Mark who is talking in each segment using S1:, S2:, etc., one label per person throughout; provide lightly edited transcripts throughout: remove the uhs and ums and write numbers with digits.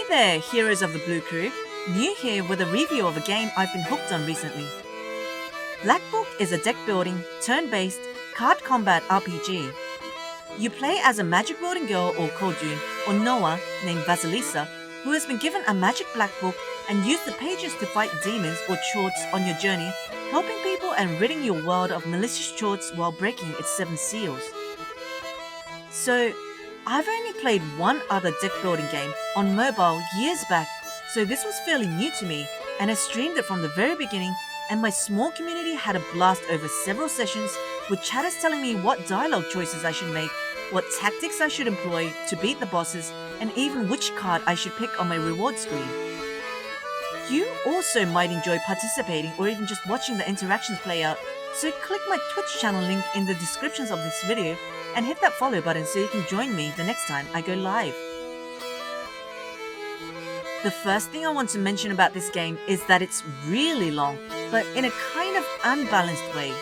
S1: Hey there, heroes of the Blue Crew. New here with a review of a game I've been hooked on recently. Black Book is a deck building, turn-based, card combat RPG. You play as a magic wielding girl or Koldun or Noah named Vasilisa who has been given a magic black book and use the pages to fight demons or chorts on your journey, helping people and ridding your world of malicious chorts while breaking its 7 seals. So, I've only played one other deck building game on mobile years back, so this was fairly new to me, and I streamed it from the very beginning, and my small community had a blast over several sessions with chatters telling me what dialogue choices I should make, what tactics I should employ to beat the bosses, and even which card I should pick on my reward screen. You also might enjoy participating or even just watching the interactions play out, so click my Twitch channel link in the descriptions of this video and hit that follow button so you can join me the next time I go live. The first thing I want to mention about this game is that it's really long, but in a kind of unbalanced way.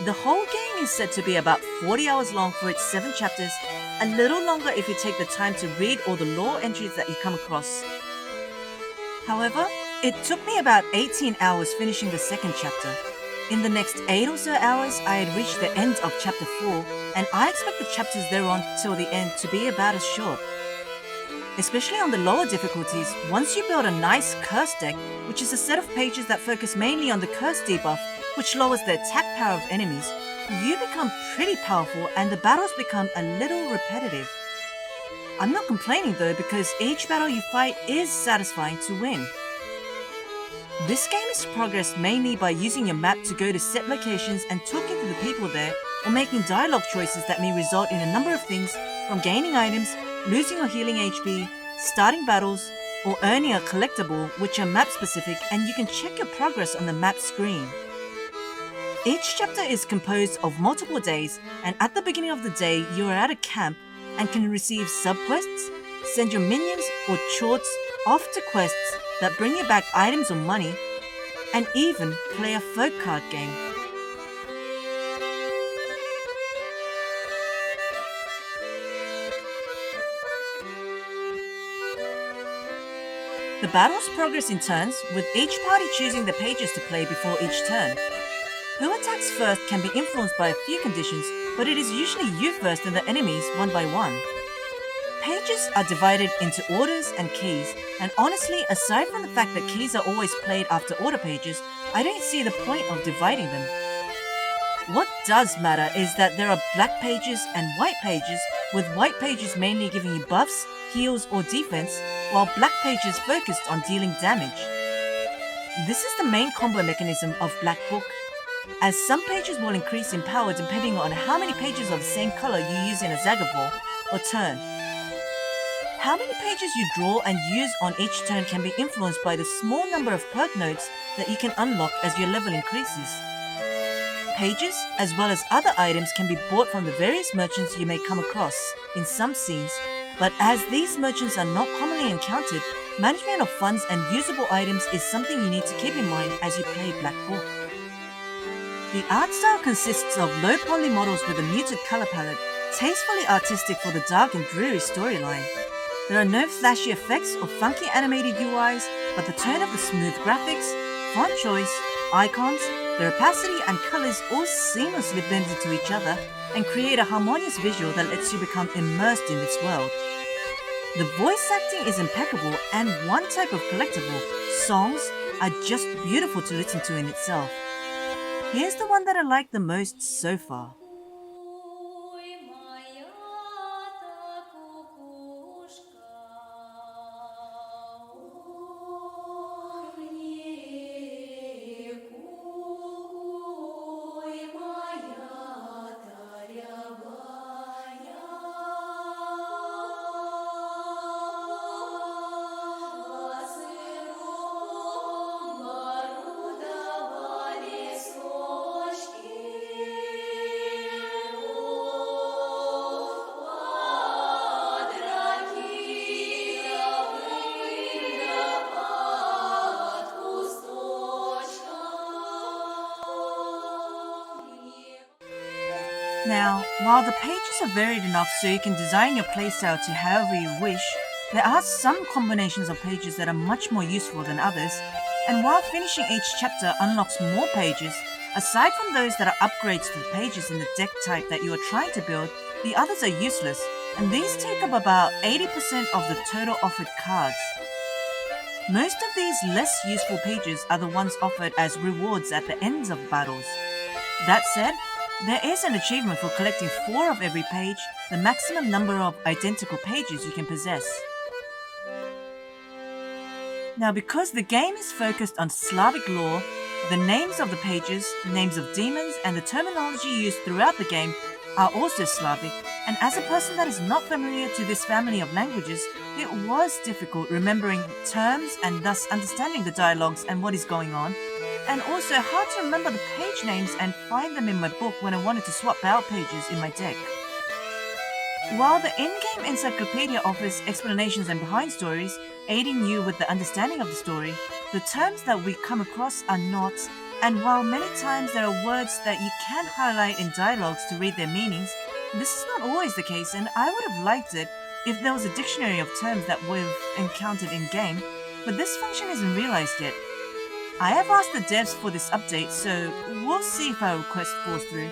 S1: The whole game is said to be about 40 hours long for its 7 chapters, a little longer if you take the time to read all the lore entries that you come across. However, it took me about 18 hours finishing the 2nd chapter. In the next 8 or so hours, I had reached the end of chapter 4, and I expect the chapters thereon till the end to be about as short. Especially on the lower difficulties, once you build a nice curse deck, which is a set of pages that focus mainly on the curse debuff, which lowers the attack power of enemies, you become pretty powerful and the battles become a little repetitive. I'm not complaining though, because each battle you fight is satisfying to win. This game is progressed mainly by using your map to go to set locations and talking to the people there, or making dialogue choices that may result in a number of things, from gaining items, losing or healing HP, starting battles, or earning a collectible, which are map specific, and you can check your progress on the map screen. Each chapter is composed of multiple days, and at the beginning of the day you are at a camp and can receive sub-quests, send your minions or chorts off to quests that bring you back items or money, and even play a folk card game. The battles progress in turns, with each party choosing the pages to play before each turn. Who attacks first can be influenced by a few conditions, but it is usually you first and the enemies one by one. Pages are divided into orders and keys, and honestly, aside from the fact that keys are always played after order pages, I don't see the point of dividing them. What does matter is that there are black pages and white pages, with white pages mainly giving you buffs, heals or defense, while black pages focused on dealing damage. This is the main combo mechanism of Black Book, as some pages will increase in power depending on how many pages of the same color you use in a Zagaball or turn. How many pages you draw and use on each turn can be influenced by the small number of perk notes that you can unlock as your level increases. Pages, as well as other items, can be bought from the various merchants you may come across in some scenes, but as these merchants are not commonly encountered, management of funds and usable items is something you need to keep in mind as you play Black Book. The art style consists of low poly models with a muted color palette, tastefully artistic for the dark and dreary storyline. There are no flashy effects or funky animated UIs, but the tone of the smooth graphics, font choice, icons, the opacity and colors all seamlessly blend into each other and create a harmonious visual that lets you become immersed in this world. The voice acting is impeccable, and one type of collectible, songs, are just beautiful to listen to in itself. Here's the one that I like the most so far. Now, while the pages are varied enough so you can design your playstyle to however you wish, There are some combinations of pages that are much more useful than others, and while finishing each chapter unlocks more pages, aside from those that are upgrades to the pages in the deck type that you are trying to build, the others are useless, and these take up about 80% of the total offered cards. Most of these less useful pages are the ones offered as rewards at the ends of battles. That said, there is an achievement for collecting 4 of every page, the maximum number of identical pages you can possess. Now, because the game is focused on Slavic lore, the names of the pages, names of demons, and the terminology used throughout the game are also Slavic, and as a person that is not familiar to this family of languages, it was difficult remembering terms and thus understanding the dialogues and what is going on, and also hard to remember the page names and find them in my book when I wanted to swap out pages in my deck. While the in-game encyclopedia offers explanations and behind stories, aiding you with the understanding of the story, the terms that we come across are not, and while many times there are words that you can highlight in dialogues to read their meanings, this is not always the case, and I would have liked it if there was a dictionary of terms that we've encountered in-game, but this function isn't realized yet. I have asked the devs for this update, so we'll see if our request falls through.